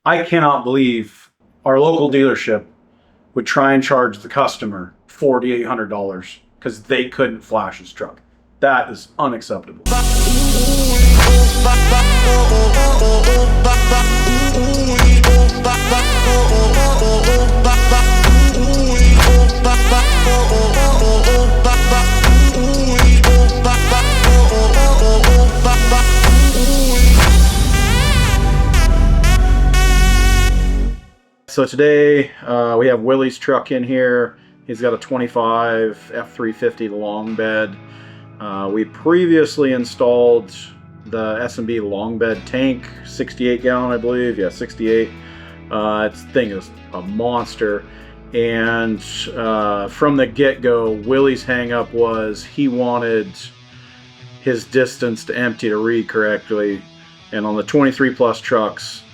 I cannot believe our local dealership would try and charge the customer $4,800 because they couldn't flash his truck. That is unacceptable. So today we have Willie's truck in here. He's got a 25 F350 long bed. We previously installed the S&B long bed tank, 68 gallon, I believe. Yeah, 68. This thing is a monster. And from the get-go, Willie's hang-up was he wanted his distance to empty to read correctly. And on the 23 plus trucks,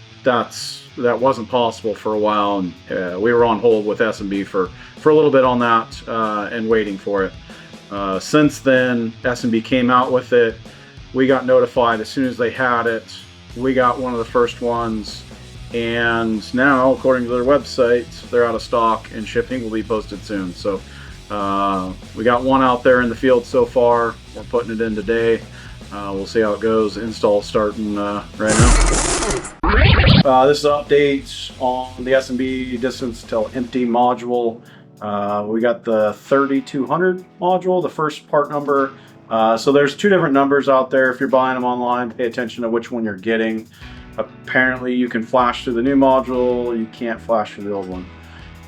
that wasn't possible for a while, and we were on hold with S&B for a little bit on that and waiting for it. Since then, S&B came out with it. We got notified as soon as they had it. We got one of the first ones, and now, according to their website, they're out of stock and shipping will be posted soon. So we got one out there in the field so far. We're putting it in today. We'll see how it goes. Install starting right now. This is an update on the S&B Distance till empty module. We got the 3200 module, the first part number. So there's two different numbers out there. If you're buying them online, pay attention to which one you're getting. Apparently you can flash through the new module, you can't flash through the old one.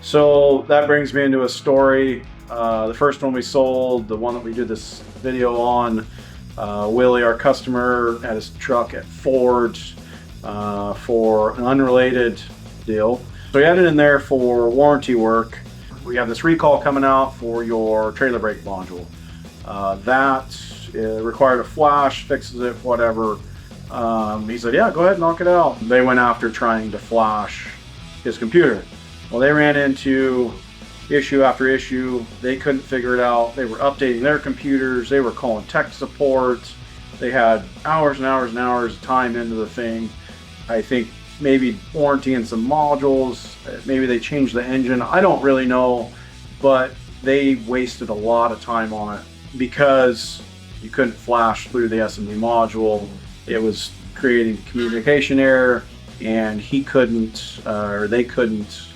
So that brings me into a story. The first one we sold, the one that we did this video on, Willie, our customer, had his truck at Ford for an unrelated deal. So we had it in there for warranty work. We have this recall coming out for your trailer brake module. That required a flash, fixes it, whatever. He said, yeah, go ahead and knock it out. They went after trying to flash his computer. Well, they ran into issue after issue. They couldn't figure it out. They were updating their computers. They were calling tech support. They had hours and hours and hours of time into the thing. I think maybe warrantying some modules. Maybe they changed the engine. I don't really know, but they wasted a lot of time on it because you couldn't flash through the S&B module. It was creating communication error, and he couldn't, or they couldn't.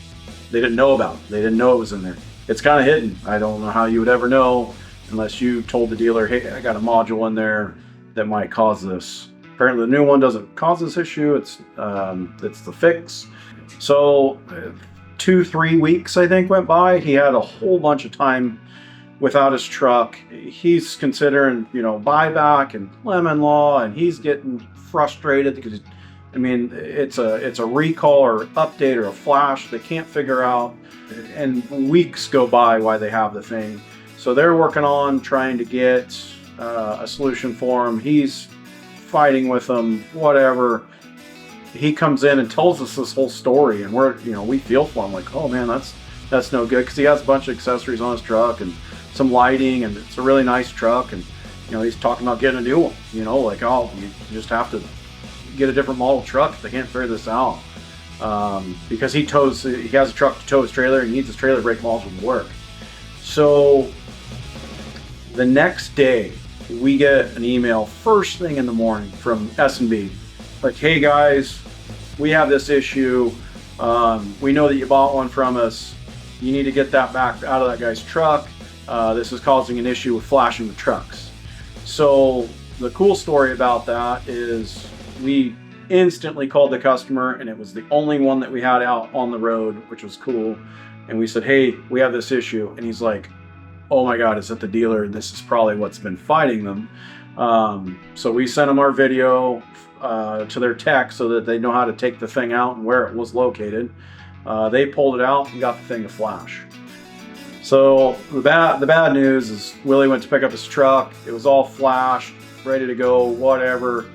They didn't know about it. They didn't know it was in there. It's kind of hidden. I don't know how you would ever know unless you told the dealer, hey, I got a module in there that might cause this. Apparently the new one doesn't cause this issue. It's the fix. So 2-3 weeks, I think, went by. He had a whole bunch of time without his truck. He's considering, buyback and lemon law, and he's getting frustrated because, I mean, it's a recall or update or a flash they can't figure out, and weeks go by while they have the thing. So they're working on trying to get a solution for him. He's fighting with them, whatever. He comes in and tells us this whole story, and we feel for him, like, oh man, that's no good, because he has a bunch of accessories on his truck and some lighting, and it's a really nice truck, and he's talking about getting a new one, like, oh, you just have to get a different model truck if they can't figure this out, because he has a truck to tow his trailer, and he needs his trailer brake module to work. So the next day we get an email first thing in the morning from S&B, like, hey guys, we have this issue. We know that you bought one from us. You need to get that back out of that guy's truck. This is causing an issue with flashing the trucks. So the cool story about that is we instantly called the customer, and it was the only one that we had out on the road, which was cool. And we said, hey, we have this issue. And he's like, oh my God, it's at the dealer. This is probably what's been fighting them. So we sent them our video to their tech so that they know how to take the thing out and where it was located. They pulled it out and got the thing to flash. So the bad news is Willie went to pick up his truck. It was all flashed, ready to go, whatever.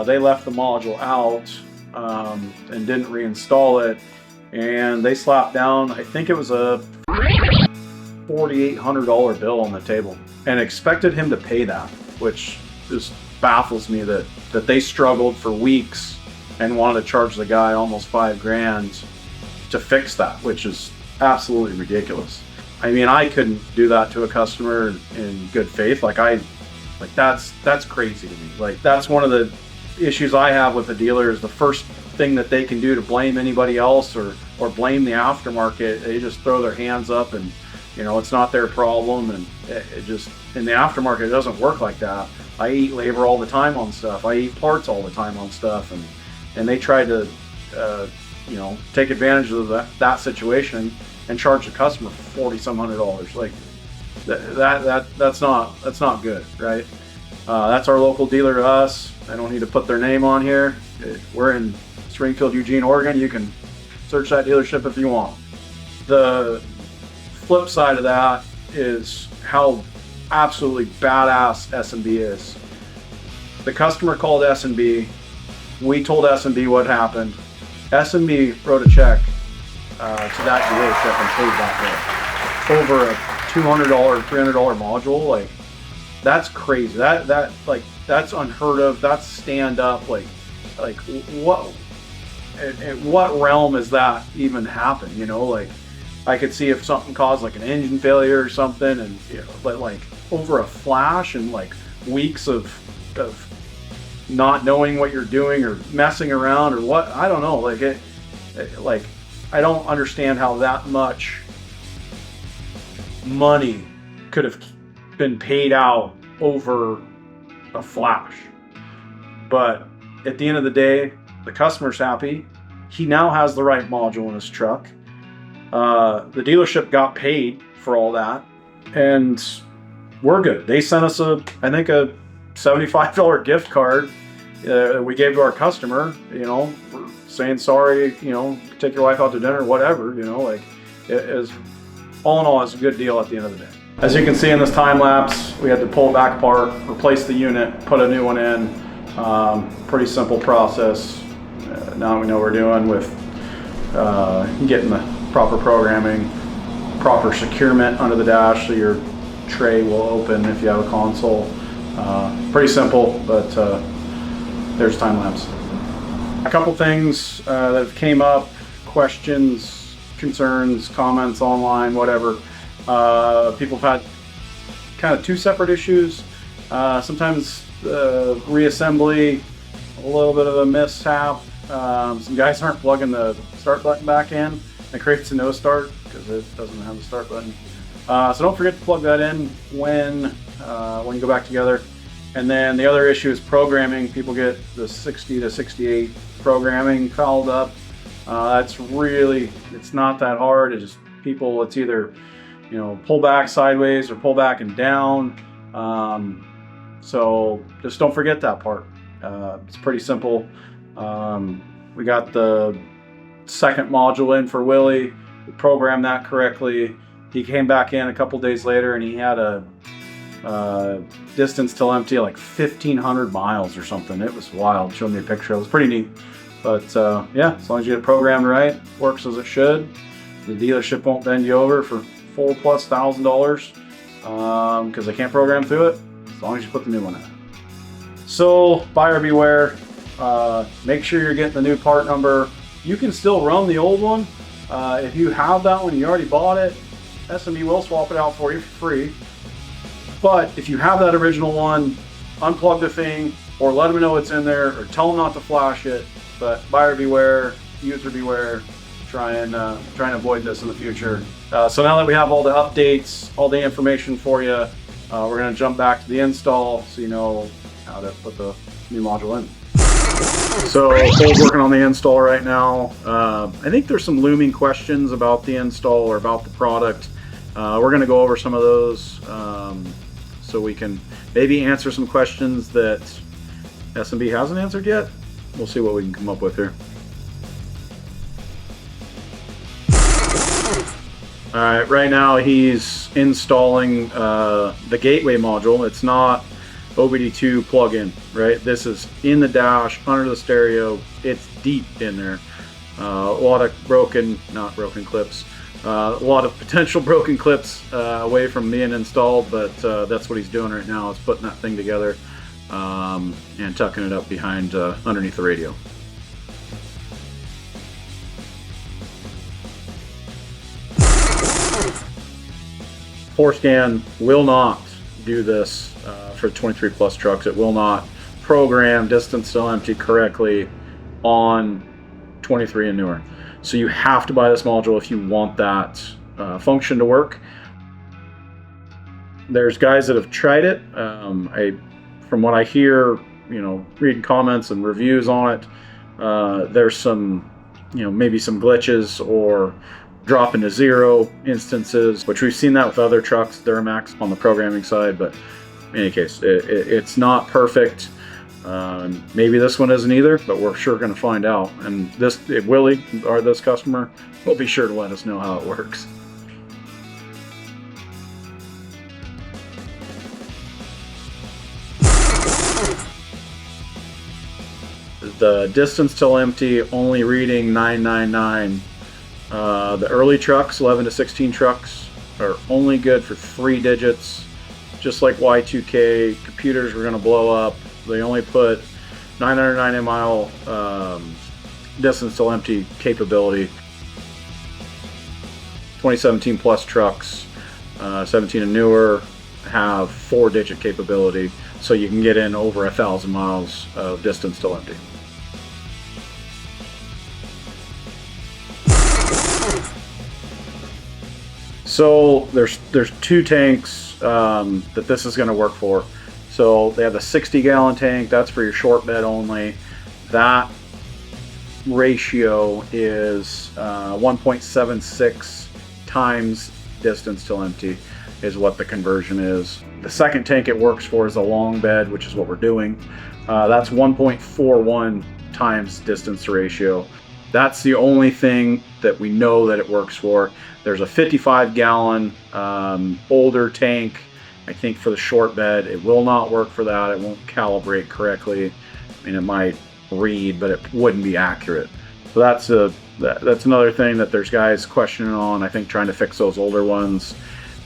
They left the module out and didn't reinstall it. And they slapped down, I think it was a $4,800 bill on the table, and expected him to pay that, which just baffles me that they struggled for weeks and wanted to charge the guy almost $5,000 to fix that, which is absolutely ridiculous. I mean, I couldn't do that to a customer in good faith. That's crazy to me. Like, that's one of the issues I have with a dealer, is the first thing that they can do to blame anybody else or blame the aftermarket, they just throw their hands up and, you know, it's not their problem. And it just, in the aftermarket, it doesn't work like that. I eat labor all the time on stuff. I eat parts all the time on stuff, and they try to, you know, take advantage of that situation and charge the customer $40-some hundred. Like that's not good, right? That's our local dealer to us. I don't need to put their name on here. We're in Springfield, Eugene, Oregon. You can search that dealership if you want. The flip side of that is how absolutely badass S&B is. The customer called S&B. We told S&B what happened. S&B wrote a check to that dealership and paid that bill. Over a $200, $300 module. Like, that's crazy. That's unheard of. That's stand up. Like what? In what realm is that even happen? You know, like, I could see if something caused like an engine failure or something, and, you know, but like over a flash and like weeks of not knowing what you're doing or messing around or what, I don't know. Like I don't understand how that much money could have been paid out over a flash. But at the end of the day, the customer's happy. He now has the right module in his truck. The dealership got paid for all that, and we're good. They sent us I think a $75 gift card we gave to our customer, you know, for saying sorry, you know, take your wife out to dinner, whatever, you know, like, it is, all in all, it's a good deal at the end of the day. As you can see in this time lapse, we had to pull it back apart, replace the unit, put a new one in. Pretty simple process. Now we know what we're doing with getting the proper programming, proper securement under the dash so your tray will open if you have a console. Pretty simple, but there's time lapse. A couple things that have came up, questions, concerns, comments online, whatever. People have had kind of two separate issues. Sometimes reassembly, a little bit of a mishap. Some guys aren't plugging the start button back in. It creates a no start because it doesn't have the start button. So don't forget to plug that in when you go back together. And then the other issue is programming. People get the 60 to 68 programming fouled up. That's really, it's not that hard. It's just people, it's either, you know, pull back sideways or pull back and down. So just don't forget that part. It's pretty simple. We got the second module in for Willie. We programmed that correctly. He came back in a couple days later and he had a distance till empty like 1,500 miles or something. It was wild. Showed me a picture. It was pretty neat. But yeah, as long as you get it programmed right, works as it should. The dealership won't bend you over for $4,000+ because they can't program through it, as long as you put the new one in. So buyer beware. Make sure you're getting the new part number. You can still run the old one. If you have that one, you already bought it, S&B will swap it out for you for free. But if you have that original one, unplug the thing or let them know it's in there or tell them not to flash it. But buyer beware, user beware. Try and avoid this in the future. So now that we have all the updates, all the information for you, we're going to jump back to the install so you know how to put the new module in. So Cole's working on the install right now. I think there's some looming questions about the install or about the product. We're going to go over some of those so we can maybe answer some questions that S&B hasn't answered yet. We'll see what we can come up with here. All right, right now he's installing the gateway module. It's not OBD2 plug-in, right? This is in the dash, under the stereo. It's deep in there. A lot of not broken clips. A lot of potential broken clips away from being installed, but that's what he's doing right now, is putting that thing together and tucking it up behind underneath the radio. Forescan will not do this for 23 plus trucks. It will not program distance till empty correctly on 23 and newer. So you have to buy this module if you want that function to work. There's guys that have tried it. From what I hear, reading comments and reviews on it, there's some, maybe some glitches or drop into zero instances, which we've seen that with other trucks, Duramax, on the programming side. But in any case, it's not perfect. Maybe this one isn't either, but we're sure going to find out. And Willie, this customer, will be sure to let us know how it works. The distance till empty only reading 999. The early trucks, 11 to 16 trucks, are only good for 3 digits. Just like Y2K, computers were going to blow up. They only put 990 mile distance till empty capability. 2017 plus trucks, 17 and newer, have 4-digit capability, so you can get in over 1,000 miles of distance till empty. So there's 2 tanks that this is going to work for. So they have the 60-gallon tank. That's for your short bed only. That ratio is 1.76 times distance till empty is what the conversion is. The second tank it works for is a long bed, which is what we're doing. That's 1.41 times distance ratio. That's the only thing that we know that it works for. There's a 55-gallon older tank, I think, for the short bed. It will not work for that. It won't calibrate correctly. I mean, it might read, but it wouldn't be accurate. So that's another thing that there's guys questioning on, I think, trying to fix those older ones.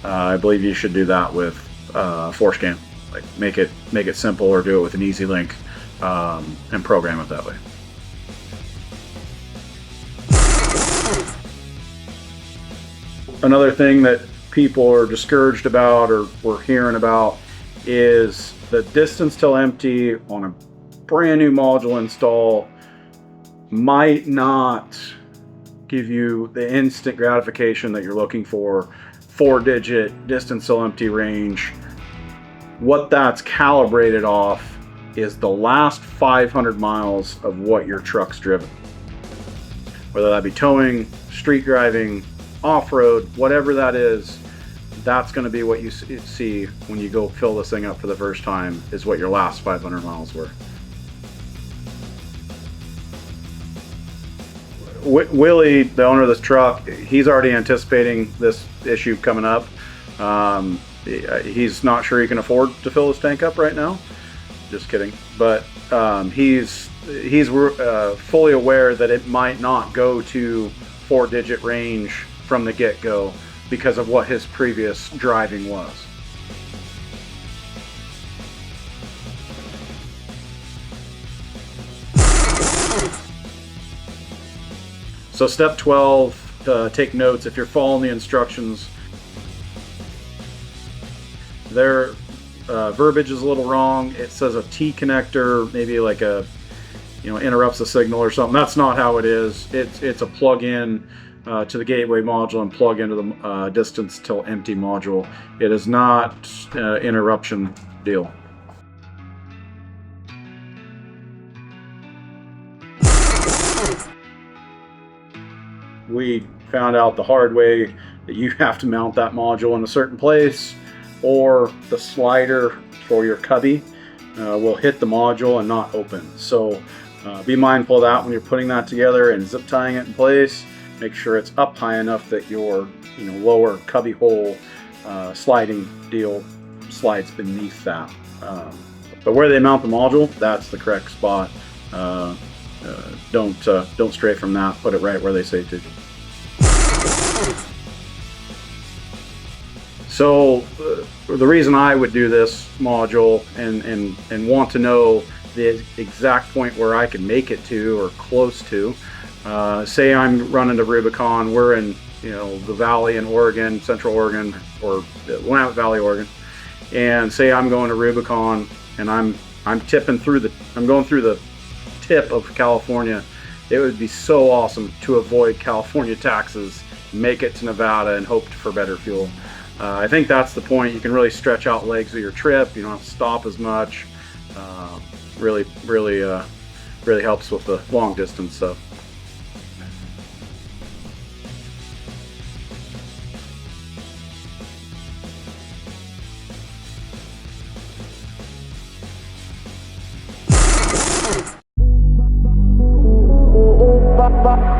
I believe you should do that with Forescan. Like make it simple, or do it with an easy link and program it that way. Another thing that people are discouraged about, or we're hearing about, is the distance till empty on a brand new module install might not give you the instant gratification that you're looking for. 4-digit distance till empty range. What that's calibrated off is the last 500 miles of what your truck's driven. Whether that be towing, street driving, off-road, whatever that is, that's going to be what you see when you go fill this thing up for the first time, is what your last 500 miles were. Willie, the owner of this truck, he's already anticipating this issue coming up. He's not sure he can afford to fill his tank up right now. Just kidding. But he's fully aware that it might not go to 4-digit range from the get-go because of what his previous driving was. So step 12, take notes. If you're following the instructions, their verbiage is a little wrong. It says a T connector, maybe like a, interrupts the signal or something. That's not how it is. It's a plug-in to the gateway module and plug into the distance till empty module. It is not interruption deal. We found out the hard way that you have to mount that module in a certain place, or the slider for your cubby will hit the module and not open. So be mindful of that when you're putting that together and zip tying it in place. Make sure it's up high enough that your lower cubby hole sliding deal slides beneath that. But where they mount the module, that's the correct spot. Don't stray from that. Put it right where they say to. So the reason I would do this module and want to know the exact point where I can make it to, or close to, say I'm running to Rubicon, we're in you know, the valley in Oregon, Central Oregon, or Willamette Valley, Oregon, and say I'm going to Rubicon and I'm going through the tip of California, it would be so awesome to avoid California taxes, make it to Nevada, and hope for better fuel. I think that's the point. You can really stretch out legs of your trip. You don't have to stop as much. Really helps with the long distance stuff. Ba ba